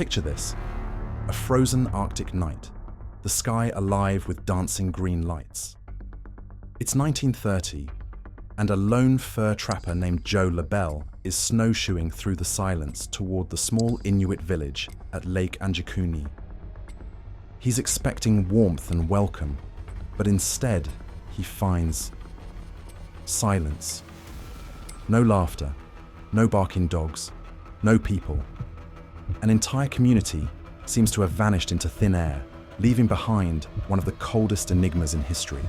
Picture this: a frozen Arctic night, the sky alive with dancing green lights. It's 1930, and a lone fur trapper named Joe LaBelle is snowshoeing through the silence toward the small Inuit village at Lake Anjikuni. He's expecting warmth and welcome, but instead he finds silence. No laughter, no barking dogs, no people. An entire community seems to have vanished into thin air, leaving behind one of the coldest enigmas in history.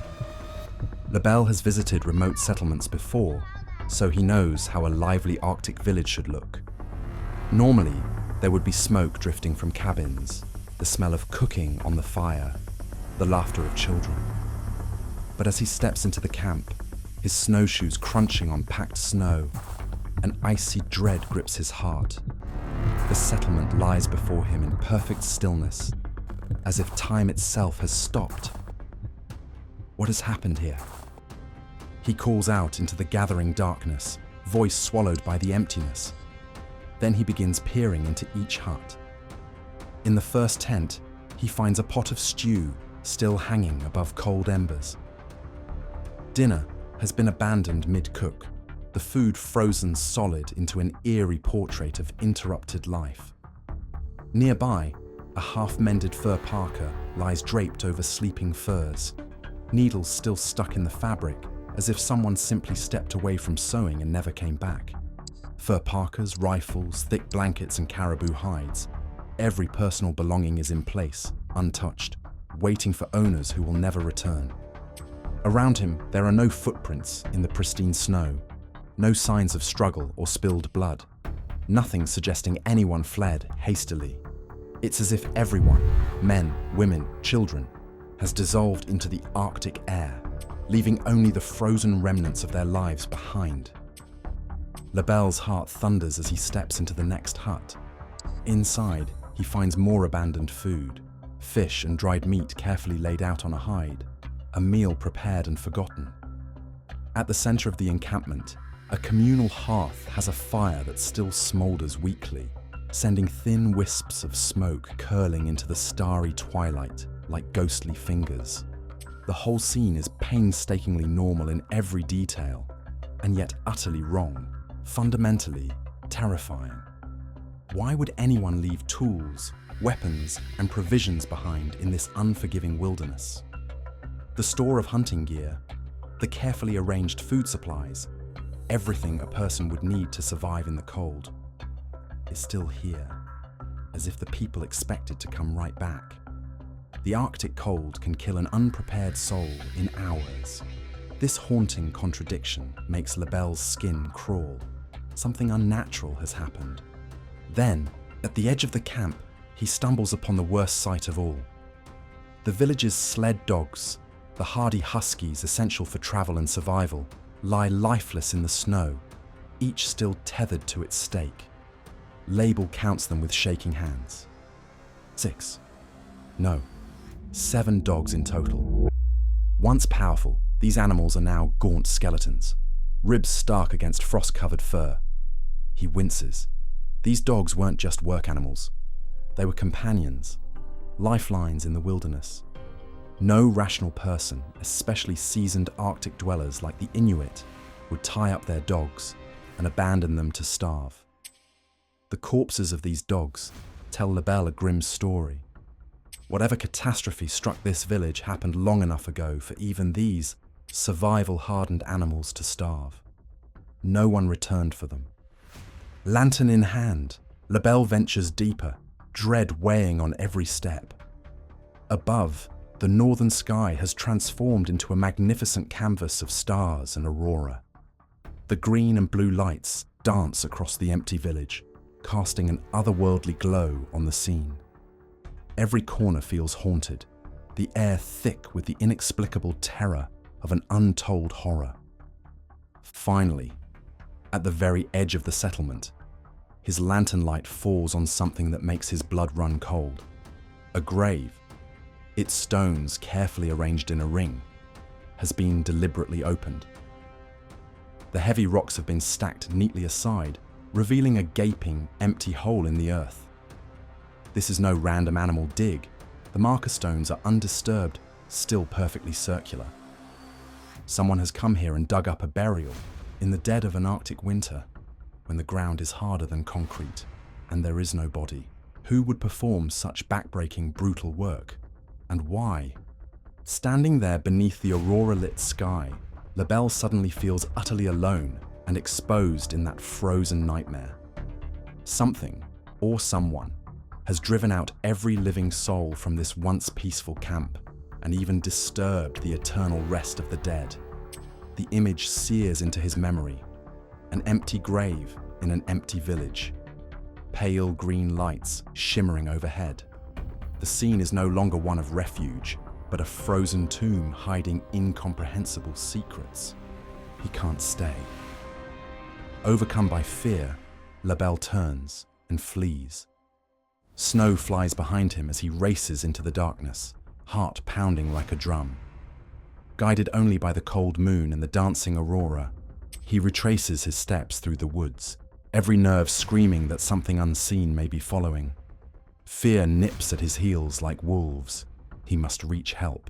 LaBelle has visited remote settlements before, so he knows how a lively Arctic village should look. Normally, there would be smoke drifting from cabins, the smell of cooking on the fire, the laughter of children. But as he steps into the camp, his snowshoes crunching on packed snow, an icy dread grips his heart. The settlement lies before him in perfect stillness, as if time itself has stopped. What has happened here? He calls out into the gathering darkness, voice swallowed by the emptiness. Then he begins peering into each hut. In the first tent, he finds a pot of stew still hanging above cold embers. Dinner has been abandoned mid-cook, the food frozen solid into an eerie portrait of interrupted life. Nearby, a half-mended fur parka lies draped over sleeping furs, needles still stuck in the fabric, as if someone simply stepped away from sewing and never came back. Fur parkas, rifles, thick blankets, and caribou hides. Every personal belonging is in place, untouched, waiting for owners who will never return. Around him, there are no footprints in the pristine snow, no signs of struggle or spilled blood, nothing suggesting anyone fled hastily. It's as if everyone, men, women, children, has dissolved into the Arctic air, leaving only the frozen remnants of their lives behind. LaBelle's heart thunders as he steps into the next hut. Inside, he finds more abandoned food, fish and dried meat carefully laid out on a hide, a meal prepared and forgotten. At the center of the encampment, a communal hearth has a fire that still smolders weakly, sending thin wisps of smoke curling into the starry twilight like ghostly fingers. The whole scene is painstakingly normal in every detail, and yet utterly wrong, fundamentally terrifying. Why would anyone leave tools, weapons, and provisions behind in this unforgiving wilderness? The store of hunting gear, the carefully arranged food supplies, everything a person would need to survive in the cold, is still here, as if the people expected to come right back. The Arctic cold can kill an unprepared soul in hours. This haunting contradiction makes LaBelle's skin crawl. Something unnatural has happened. Then, at the edge of the camp, he stumbles upon the worst sight of all. The village's sled dogs, the hardy huskies essential for travel and survival, lie lifeless in the snow, each still tethered to its stake. Label counts them with shaking hands. 6. No. 7 dogs in total. Once powerful, these animals are now gaunt skeletons, ribs stark against frost-covered fur. He winces. These dogs weren't just work animals. They were companions, lifelines in the wilderness. No rational person, especially seasoned Arctic dwellers like the Inuit, would tie up their dogs and abandon them to starve. The corpses of these dogs tell LaBelle a grim story. Whatever catastrophe struck this village happened long enough ago for even these survival-hardened animals to starve. No one returned for them. Lantern in hand, LaBelle ventures deeper, dread weighing on every step. Above, the northern sky has transformed into a magnificent canvas of stars and aurora. The green and blue lights dance across the empty village, casting an otherworldly glow on the scene. Every corner feels haunted, the air thick with the inexplicable terror of an untold horror. Finally, at the very edge of the settlement, his lantern light falls on something that makes his blood run cold. A grave, its stones carefully arranged in a ring, has been deliberately opened. The heavy rocks have been stacked neatly aside, revealing a gaping, empty hole in the earth. This is no random animal dig. The marker stones are undisturbed, still perfectly circular. Someone has come here and dug up a burial in the dead of an Arctic winter, when the ground is harder than concrete and there is no body. Who would perform such backbreaking, brutal work? And why? Standing there beneath the aurora-lit sky, LaBelle suddenly feels utterly alone and exposed in that frozen nightmare. Something, or someone, has driven out every living soul from this once peaceful camp and even disturbed the eternal rest of the dead. The image sears into his memory, an empty grave in an empty village, pale green lights shimmering overhead. The scene is no longer one of refuge, but a frozen tomb hiding incomprehensible secrets. He can't stay. Overcome by fear, LaBelle turns and flees. Snow flies behind him as he races into the darkness, heart pounding like a drum. Guided only by the cold moon and the dancing aurora, he retraces his steps through the woods, every nerve screaming that something unseen may be following. Fear nips at his heels like wolves. He must reach help.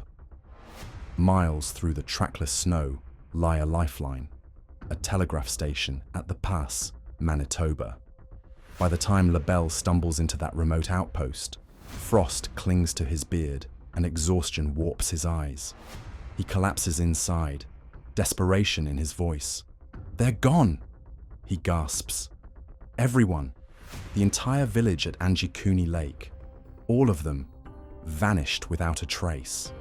Miles through the trackless snow lie a lifeline, a telegraph station at the Pass, Manitoba. By the time LaBelle stumbles into that remote outpost, frost clings to his beard and exhaustion warps his eyes. He collapses inside, desperation in his voice. "They're gone!" he gasps. Everyone, the entire village at Anjikuni Lake, all of them, vanished without a trace.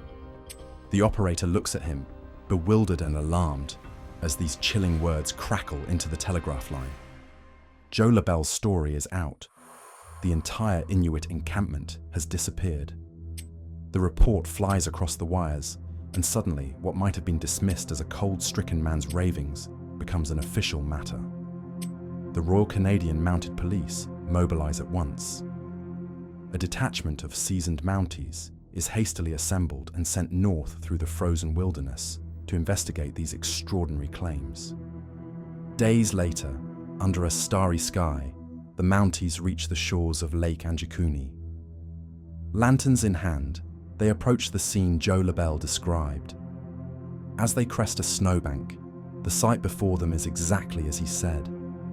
The operator looks at him, bewildered and alarmed, as these chilling words crackle into the telegraph line. Joe LaBelle's story is out. The entire Inuit encampment has disappeared. The report flies across the wires, and suddenly what might have been dismissed as a cold-stricken man's ravings becomes an official matter. The Royal Canadian Mounted Police mobilize at once. A detachment of seasoned Mounties is hastily assembled and sent north through the frozen wilderness to investigate these extraordinary claims. Days later, under a starry sky, the Mounties reach the shores of Lake Anjikuni. Lanterns in hand, they approach the scene Joe LaBelle described. As they crest a snowbank, the sight before them is exactly as he said,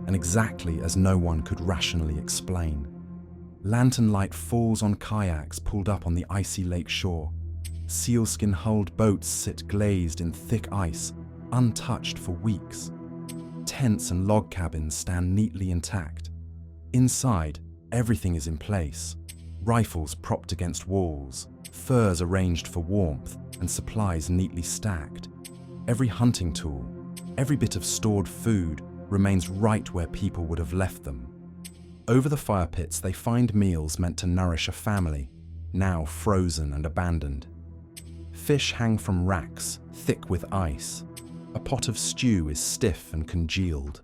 and exactly as no one could rationally explain. Lantern light falls on kayaks pulled up on the icy lake shore. Sealskin-hulled boats sit glazed in thick ice, untouched for weeks. Tents and log cabins stand neatly intact. Inside, everything is in place. Rifles propped against walls, furs arranged for warmth, and supplies neatly stacked. Every hunting tool, every bit of stored food remains right where people would have left them. Over the fire pits, they find meals meant to nourish a family, now frozen and abandoned. Fish hang from racks, thick with ice. A pot of stew is stiff and congealed.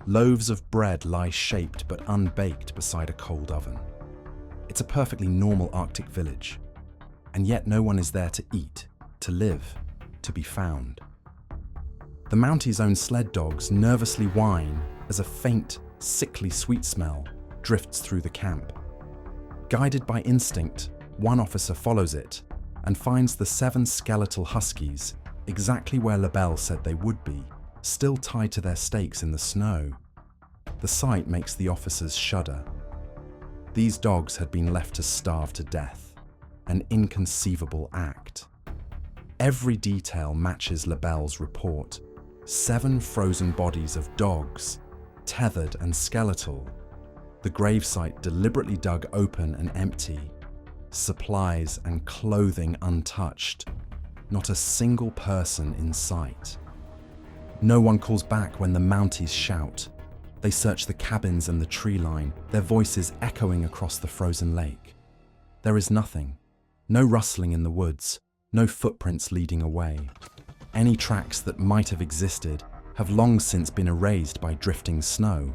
Loaves of bread lie shaped but unbaked beside a cold oven. It's a perfectly normal Arctic village, and yet no one is there to eat, to live, to be found. The Mounties' own sled dogs nervously whine as a faint, sickly sweet smell drifts through the camp. Guided by instinct, one officer follows it and finds the 7 skeletal huskies exactly where LaBelle said they would be, still tied to their stakes in the snow. The sight makes the officers shudder. These dogs had been left to starve to death, an inconceivable act. Every detail matches LaBelle's report. 7 frozen bodies of dogs, tethered and skeletal. The gravesite deliberately dug open and empty. Supplies and clothing untouched. Not a single person in sight. No one calls back when the Mounties shout. They search the cabins and the tree line, their voices echoing across the frozen lake. There is nothing. No rustling in the woods, no footprints leading away. Any tracks that might have existed have long since been erased by drifting snow.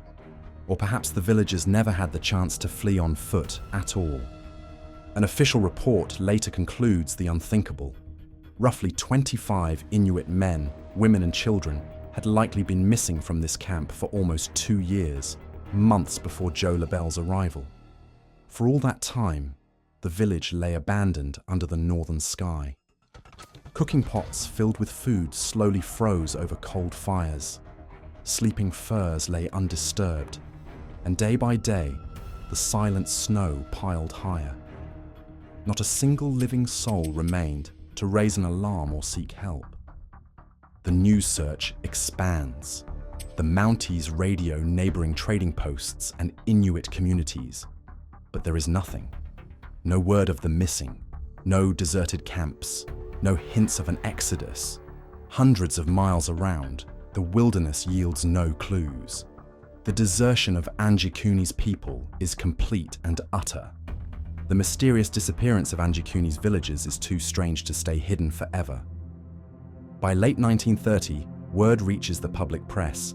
Or perhaps the villagers never had the chance to flee on foot at all. An official report later concludes the unthinkable. Roughly 25 Inuit men, women and children had likely been missing from this camp for almost 2 years, months before Joe LaBelle's arrival. For all that time, the village lay abandoned under the northern sky. Cooking pots filled with food slowly froze over cold fires. Sleeping firs lay undisturbed, and day by day, the silent snow piled higher. Not a single living soul remained to raise an alarm or seek help. The news search expands. The Mounties radio neighboring trading posts and Inuit communities. But there is nothing. No word of the missing, no deserted camps, no hints of an exodus. Hundreds of miles around, the wilderness yields no clues. The desertion of Anjikuni's people is complete and utter. The mysterious disappearance of Anjikuni's villages is too strange to stay hidden forever. By late 1930, word reaches the public press,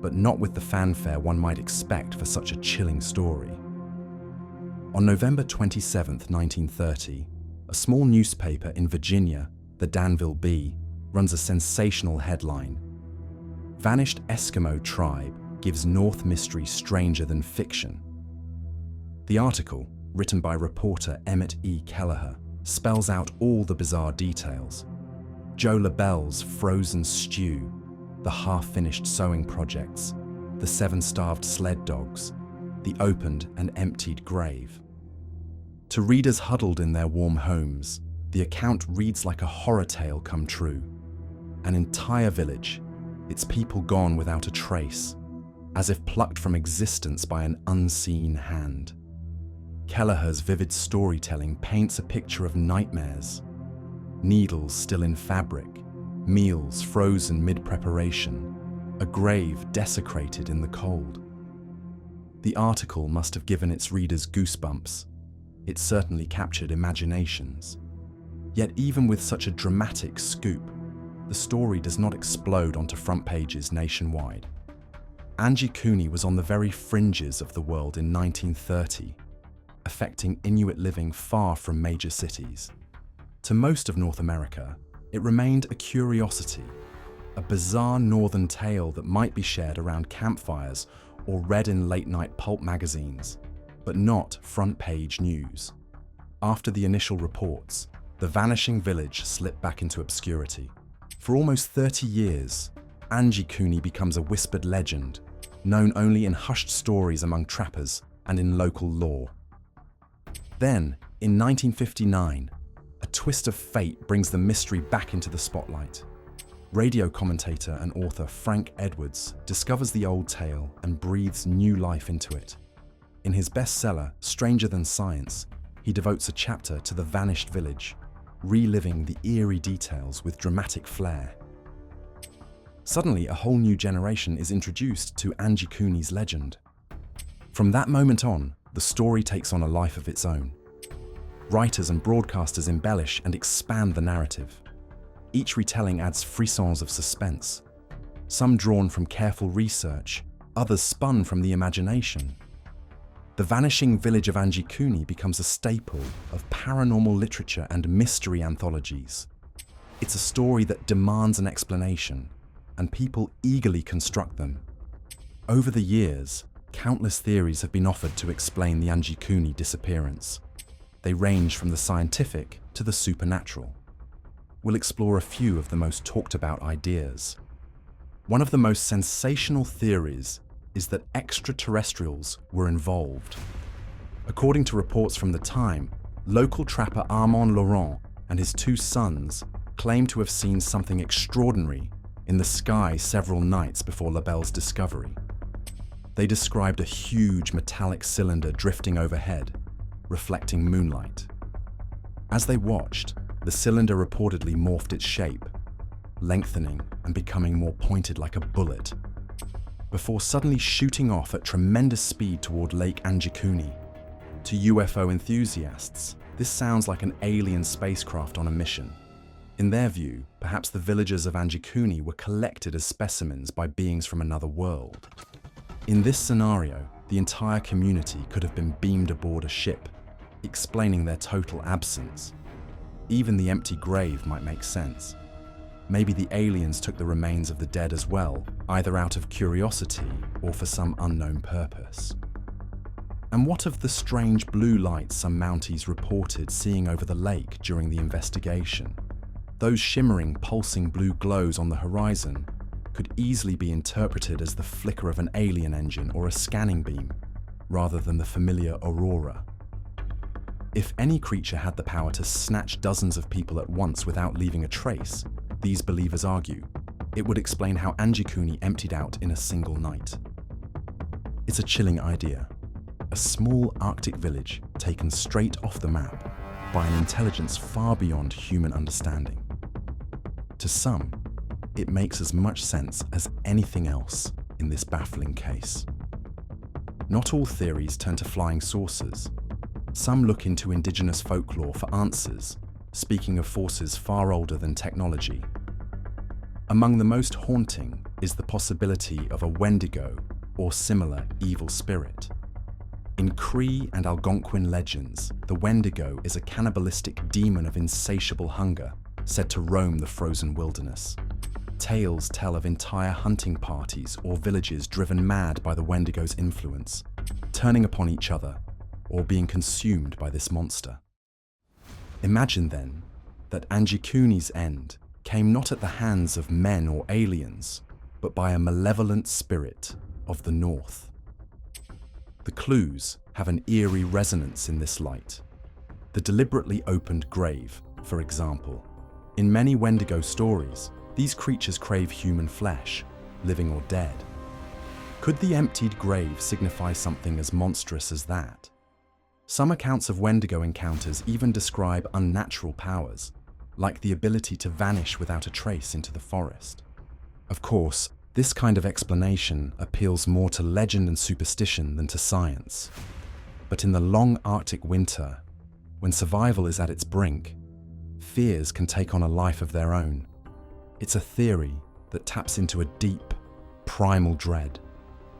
but not with the fanfare one might expect for such a chilling story. On November 27, 1930, a small newspaper in Virginia, the Danville Bee, runs a sensational headline. Vanished Eskimo tribe gives North mystery stranger than fiction. The article, written by reporter Emmett E. Kelleher, spells out all the bizarre details. Joe LaBelle's frozen stew, the half-finished sewing projects, the 7 starved sled dogs, the opened and emptied grave. To readers huddled in their warm homes, the account reads like a horror tale come true. An entire village, its people gone without a trace, as if plucked from existence by an unseen hand. Kelleher's vivid storytelling paints a picture of nightmares. Needles still in fabric, meals frozen mid-preparation, a grave desecrated in the cold. The article must have given its readers goosebumps. It certainly captured imaginations. Yet even with such a dramatic scoop, the story does not explode onto front pages nationwide. Anjikuni was on the very fringes of the world in 1930, affecting Inuit living far from major cities. To most of North America, it remained a curiosity, a bizarre northern tale that might be shared around campfires or read in late-night pulp magazines, but not front-page news. After the initial reports, the vanishing village slipped back into obscurity. For almost 30 years, Anjikuni becomes a whispered legend, known only in hushed stories among trappers and in local lore. Then, in 1959, a twist of fate brings the mystery back into the spotlight. Radio commentator and author Frank Edwards discovers the old tale and breathes new life into it. In his bestseller, Stranger Than Science, he devotes a chapter to the vanished village, reliving the eerie details with dramatic flair. Suddenly, a whole new generation is introduced to Anjikuni's legend. From that moment on, the story takes on a life of its own. Writers and broadcasters embellish and expand the narrative. Each retelling adds frissons of suspense, some drawn from careful research, others spun from the imagination. The vanishing village of Anjikuni becomes a staple of paranormal literature and mystery anthologies. It's a story that demands an explanation, and people eagerly construct them. Over the years, countless theories have been offered to explain the Anjikuni disappearance. They range from the scientific to the supernatural. We'll explore a few of the most talked about ideas. One of the most sensational theories is that extraterrestrials were involved. According to reports from the time, local trapper Armand Laurent and his 2 sons claim to have seen something extraordinary in the sky several nights before LaBelle's discovery. They described a huge metallic cylinder drifting overhead, reflecting moonlight. As they watched, the cylinder reportedly morphed its shape, lengthening and becoming more pointed like a bullet, before suddenly shooting off at tremendous speed toward Lake Anjikuni. To UFO enthusiasts, this sounds like an alien spacecraft on a mission. In their view, perhaps the villagers of Anjikuni were collected as specimens by beings from another world. In this scenario, the entire community could have been beamed aboard a ship, explaining their total absence. Even the empty grave might make sense. Maybe the aliens took the remains of the dead as well, either out of curiosity or for some unknown purpose. And what of the strange blue lights some Mounties reported seeing over the lake during the investigation? Those shimmering, pulsing blue glows on the horizon could easily be interpreted as the flicker of an alien engine or a scanning beam, rather than the familiar aurora. If any creature had the power to snatch dozens of people at once without leaving a trace, these believers argue, it would explain how Anjikuni emptied out in a single night. It's a chilling idea. A small Arctic village taken straight off the map by an intelligence far beyond human understanding. To some, it makes as much sense as anything else in this baffling case. Not all theories turn to flying saucers. Some look into indigenous folklore for answers, speaking of forces far older than technology. Among the most haunting is the possibility of a Wendigo or similar evil spirit. In Cree and Algonquin legends, the Wendigo is a cannibalistic demon of insatiable hunger, said to roam the frozen wilderness. Tales tell of entire hunting parties or villages driven mad by the Wendigo's influence, turning upon each other or being consumed by this monster. Imagine then that Anjikuni's end came not at the hands of men or aliens, but by a malevolent spirit of the north. The clues have an eerie resonance in this light. The deliberately opened grave, for example. In many Wendigo stories, these creatures crave human flesh, living or dead. Could the emptied grave signify something as monstrous as that? Some accounts of Wendigo encounters even describe unnatural powers, like the ability to vanish without a trace into the forest. Of course, this kind of explanation appeals more to legend and superstition than to science. But in the long Arctic winter, when survival is at its brink, fears can take on a life of their own. It's a theory that taps into a deep, primal dread,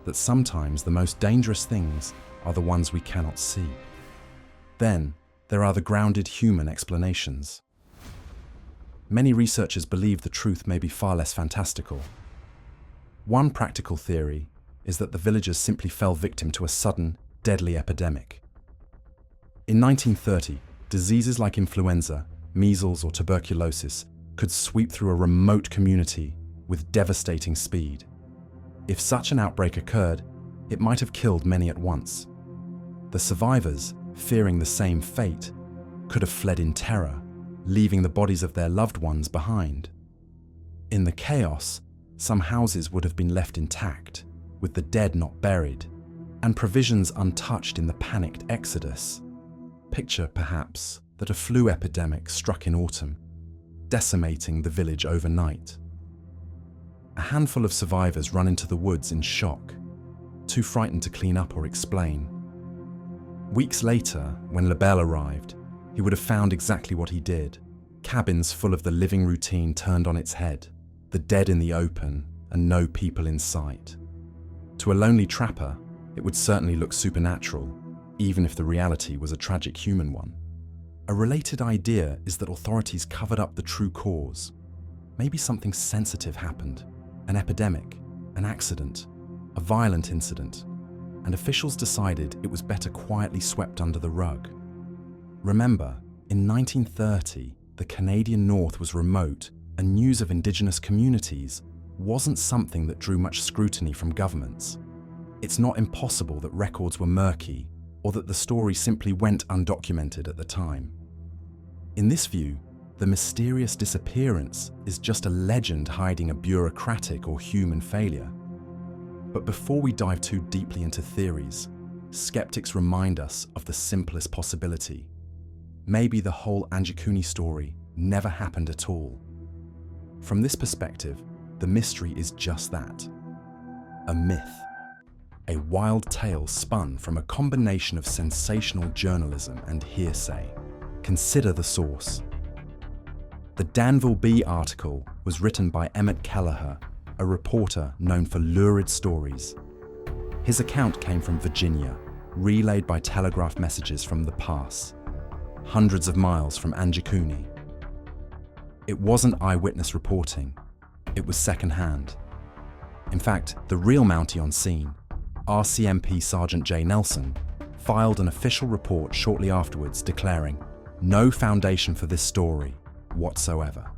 that sometimes the most dangerous things are the ones we cannot see. Then, there are the grounded human explanations. Many researchers believe the truth may be far less fantastical. One practical theory is that the villagers simply fell victim to a sudden, deadly epidemic. In 1930, diseases like influenza, measles, or tuberculosis could sweep through a remote community with devastating speed. If such an outbreak occurred, it might have killed many at once. The survivors, fearing the same fate, could have fled in terror, leaving the bodies of their loved ones behind. In the chaos, some houses would have been left intact, with the dead not buried, and provisions untouched in the panicked exodus. Picture, perhaps, that a flu epidemic struck in autumn, decimating the village overnight. A handful of survivors run into the woods in shock, too frightened to clean up or explain. Weeks later, when Lebel arrived, he would have found exactly what he did: cabins full of the living routine turned on its head, the dead in the open, and no people in sight. To a lonely trapper, it would certainly look supernatural, even if the reality was a tragic human one. A related idea is that authorities covered up the true cause. Maybe something sensitive happened, an epidemic, an accident, a violent incident, and officials decided it was better quietly swept under the rug. Remember, in 1930, the Canadian North was remote, and news of indigenous communities wasn't something that drew much scrutiny from governments. It's not impossible that records were murky, or that the story simply went undocumented at the time. In this view, the mysterious disappearance is just a legend hiding a bureaucratic or human failure. But before we dive too deeply into theories, skeptics remind us of the simplest possibility. Maybe the whole Anjikuni story never happened at all. From this perspective, the mystery is just that: a myth. A wild tale spun from a combination of sensational journalism and hearsay. Consider the source. The Danville Bee article was written by Emmett Kelleher, a reporter known for lurid stories. His account came from Virginia, relayed by telegraph messages from the pass, hundreds of miles from Anjikuni. It wasn't eyewitness reporting, it was secondhand. In fact, the real Mountie on scene, RCMP Sergeant J. Nelson, filed an official report shortly afterwards declaring no foundation for this story whatsoever.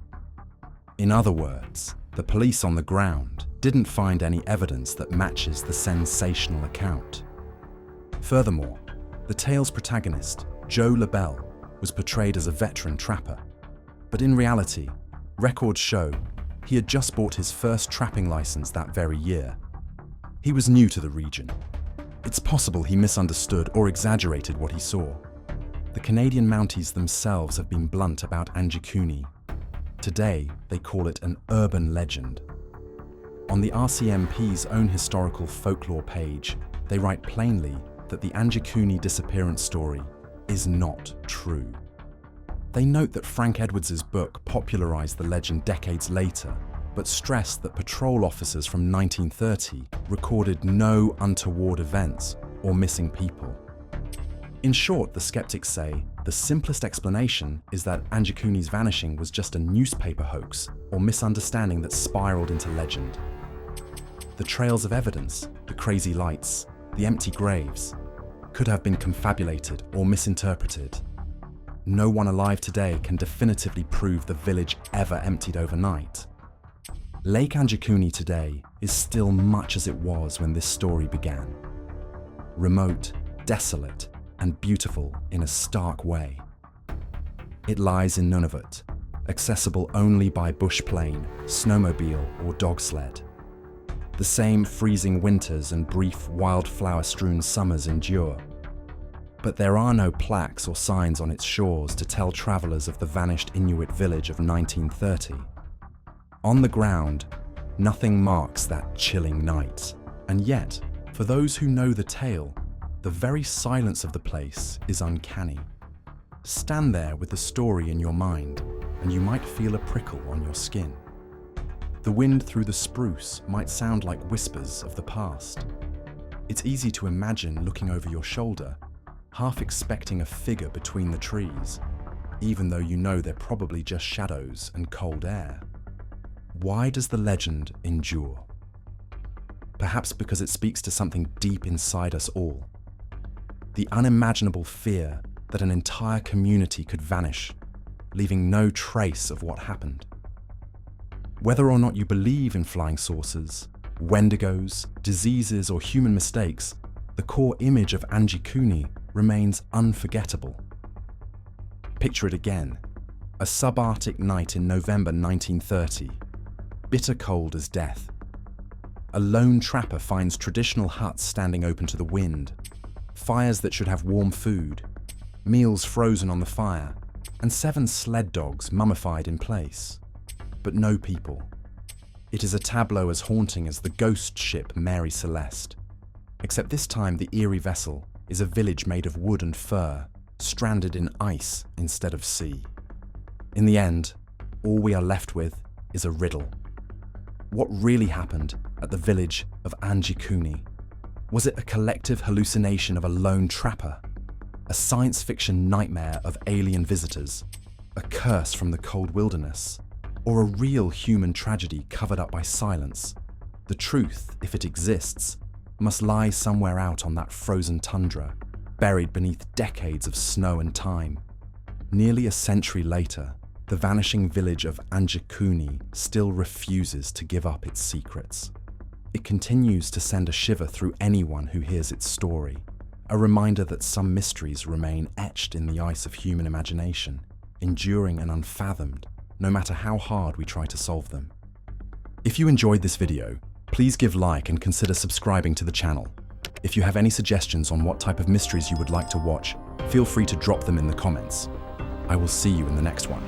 In other words, the police on the ground didn't find any evidence that matches the sensational account. Furthermore, the tale's protagonist, Joe LaBelle, was portrayed as a veteran trapper. But in reality, records show he had just bought his first trapping license that very year. He was new to the region. It's possible he misunderstood or exaggerated what he saw. The Canadian Mounties themselves have been blunt about Anjikuni. Today, they call it an urban legend. On the RCMP's own historical folklore page, they write plainly that the Anjikuni disappearance story is not true. They note that Frank Edwards' book popularized the legend decades later, but stressed that patrol officers from 1930 recorded no untoward events or missing people. In short, the skeptics say the simplest explanation is that Anjikuni's vanishing was just a newspaper hoax or misunderstanding that spiraled into legend. The trails of evidence, the crazy lights, the empty graves, could have been confabulated or misinterpreted. No one alive today can definitively prove the village ever emptied overnight. Lake Anjikuni today is still much as it was when this story began. Remote, desolate, and beautiful in a stark way. It lies in Nunavut, accessible only by bush plane, snowmobile, or dog sled. The same freezing winters and brief wildflower-strewn summers endure. But there are no plaques or signs on its shores to tell travelers of the vanished Inuit village of 1930. On the ground, nothing marks that chilling night. And yet, for those who know the tale, the very silence of the place is uncanny. Stand there with the story in your mind, and you might feel a prickle on your skin. The wind through the spruce might sound like whispers of the past. It's easy to imagine looking over your shoulder, half expecting a figure between the trees, even though you know they're probably just shadows and cold air. Why does the legend endure? Perhaps because it speaks to something deep inside us all. The unimaginable fear that an entire community could vanish, leaving no trace of what happened. Whether or not you believe in flying saucers, wendigos, diseases, or human mistakes, the core image of Anjikuni remains unforgettable. Picture it again. A subarctic night in November 1930. Bitter cold as death. A lone trapper finds traditional huts standing open to the wind, fires that should have warm food, meals frozen on the fire, and 7 sled dogs mummified in place. But no people. It is a tableau as haunting as the ghost ship Mary Celeste. Except this time the eerie vessel is a village made of wood and fur, stranded in ice instead of sea. In the end, all we are left with is a riddle. What really happened at the village of Anjikuni? Was it a collective hallucination of a lone trapper? A science fiction nightmare of alien visitors? A curse from the cold wilderness? Or a real human tragedy covered up by silence? The truth, if it exists, must lie somewhere out on that frozen tundra, buried beneath decades of snow and time. Nearly a century later, the vanishing village of Anjikuni still refuses to give up its secrets. It continues to send a shiver through anyone who hears its story, a reminder that some mysteries remain etched in the ice of human imagination, enduring and unfathomed, no matter how hard we try to solve them. If you enjoyed this video, please give a like and consider subscribing to the channel. If you have any suggestions on what type of mysteries you would like to watch, feel free to drop them in the comments. I will see you in the next one.